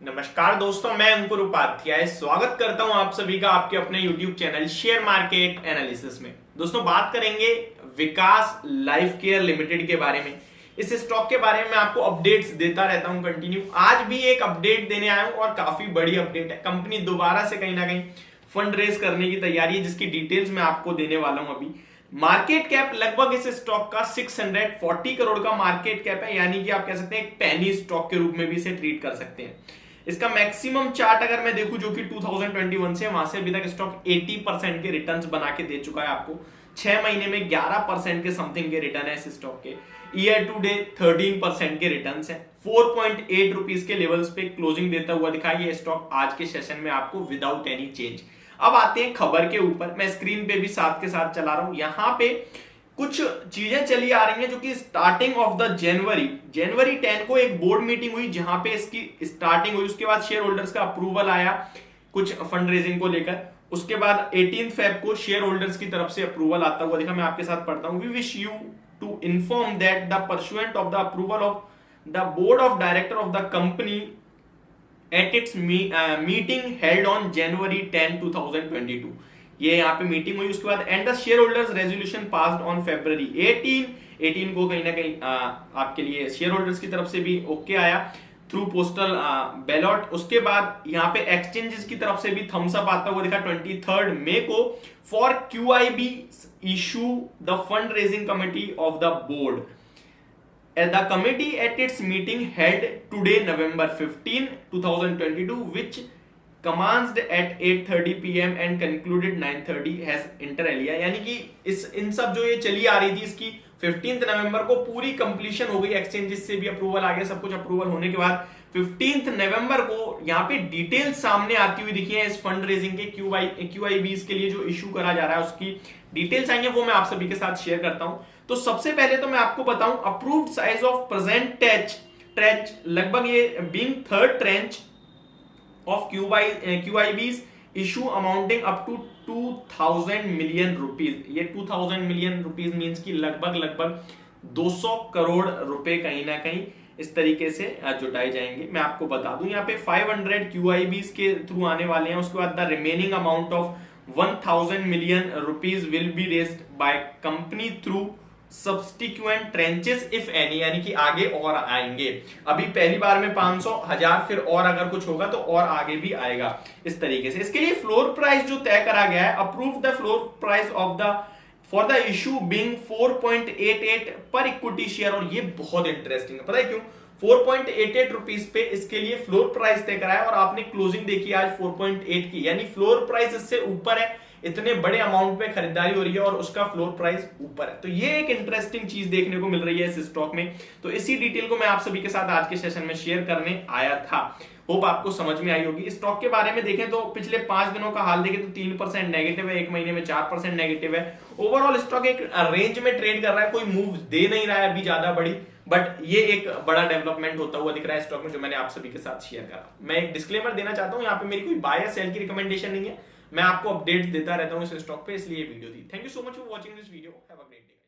नमस्कार दोस्तों, मैं अंकुर उपाध्याय स्वागत करता हूं आप सभी का आपके अपने YouTube channel share market analysis में। दोस्तों बात करेंगे विकास लाइफ केयर लिमिटेड के बारे में। इस स्टॉक के बारे में मैं आपको अपडेट्स देता रहता हूं कंटिन्यू। आज भी एक अपडेट देने आया हूं और काफी बड़ी अपडेट है। कंपनी दोबारा से कहीं ना कहीं फंड रेज करने की तैयारी है, जिसकी डिटेल्स मैं आपको देने वाला हूं अभी। मार्केट कैप लगभग इस स्टॉक का 640 करोड़ का मार्केट कैप है, यानी कि आप कह सकते हैं एक पेनी स्टॉक के रूप में भी इसे ट्रीट कर सकते हैं। इसका मैक्सिमम चार्ट अगर मैं देखूं जो कि 2021 से वहां से अभी तक स्टॉक 80% के रिटर्न्स बना के दे चुका है आपको। 6 महीने में 11% के समथिंग के रिटर्न है इस स्टॉक के। ईयर टू डे 13% के रिटर्न्स है। 4.8 रुपीज के लेवल्स पे क्लोजिंग देता हुआ दिखा ये स्टॉक आज के सेशन में आपको विदाउट एनी चेंज। अब आते हैं खबर के ऊपर। मैं स्क्रीन पे भी साथ के साथ चला रहा हूं। यहां पे कुछ चीजें चली आ रही हैं जो कि स्टार्टिंग ऑफ द जनवरी 10 को एक बोर्ड मीटिंग हुई जहां पे इसकी स्टार्टिंग हुई। उसके बाद शेयर होल्डर्स का अप्रूवल आया कुछ फंड रेजिंग को लेकर। उसके बाद 18 फेब को शेयर होल्डर्स की तरफ से अप्रूवल आता हुआ देखा। मैं आपके साथ पढ़ता हूं। We wish you to inform that the pursuant of the approval of the board of director of the company at its meeting held on January 10 2022। ये यहाँ पे मीटिंग हुई। उसके बाद and the shareholders resolution passed on February 18 को कहीं ना कहीं आपके लिए शेयर होल्डर्स की तरफ से भी ओके आया थ्रू पोस्टल बैलॉट। उसके बाद यहाँ पे एक्सचेंजेस की तरफ से भी थम्स अप आता हुआ दिखा 23 मई को for QIB issue the fund raising committee of the board. The committee at its meeting held today November 15, 2022 which commenced at 8:30 PM and concluded 9:30 has inter alia। यानी कि इन सब जो ये चली आ रही थी इसकी 15 नवंबर को पूरी कंप्लीशन हो गई। एक्सचेंजेस से भी अप्रूवल आ गया। सब कुछ अप्रूवल होने के बाद 15 नवंबर को यहाँ पे डिटेल्स सामने आती हुई दिखी है इस फंड रेजिंग के QIBs के लिए जो इशू करा जा रहा है उसकी डिटेल्स आएंगे, वो मैं आप सभी के साथ शेयर करता हूं। तो सबसे पहले तो मैं आपको बताऊं approved size of present tranche लगभग ये being third tranche of QIBs issue amounting up to 2000 million rupees. ये 2000 मिलियन रुपीज मींस की लगभग 200 करोड़ रुपए कहीं ना कहीं इस तरीके से जुटाए जाएंगे। मैं आपको बता दूं यहाँ पे 500 QIBs के थ्रू आने वाले हैं। उसके बाद the remaining amount of 1000 million rupees will be raised by company through subsequent tranches if any, यानी कि आगे और आएंगे। अभी पहली बार में 500 1000, फिर और अगर कुछ होगा तो और आगे भी आएगा इस तरीके से। इसके लिए फ्लोर प्राइस जो तय करा गया है, approve the floor price of the for the issue being 4.88 पर इक्विटी शेयर। और ये बहुत इंटरेस्टिंग है, पता है क्यों? 4.88 रुपीज पे इसके लिए फ्लोर प्राइस तय करा है और आपने क्लोजिंग देखी आज 4.8 की, यानी फ्लोर प्राइस इससे ऊपर है। इतने बड़े अमाउंट पे खरीदारी हो रही है और उसका फ्लोर प्राइस ऊपर है। तो ये एक इंटरेस्टिंग चीज देखने को मिल रही है इस स्टॉक में। तो इसी डिटेल को मैं आप सभी के साथ आज के सेशन में शेयर करने आया था। होप आपको समझ में आई होगी। इस स्टॉक के बारे में देखें तो पिछले 5 दिनों का हाल देखें तो 3% नेगेटिव है, एक महीने में 4% नेगेटिव है। ओवरऑल स्टॉक एक रेंज में ट्रेड कर रहा है, कोई मूव दे नहीं रहा है अभी ज्यादा बड़ी, बट ये एक बड़ा डेवलपमेंट होता हुआ दिख रहा है स्टॉक में जो मैंने आप सभी के साथ शेयर करा। मैं एक डिस्क्लेमर देना चाहता हूं, यहाँ पे मेरी कोई बाय या सेल की रिकमेंडेशन नहीं है। मैं आपको अपडेट देता रहता हूं इस स्टॉक पे, इसलिए video the. Thank you so much for watching this video. Have a great day.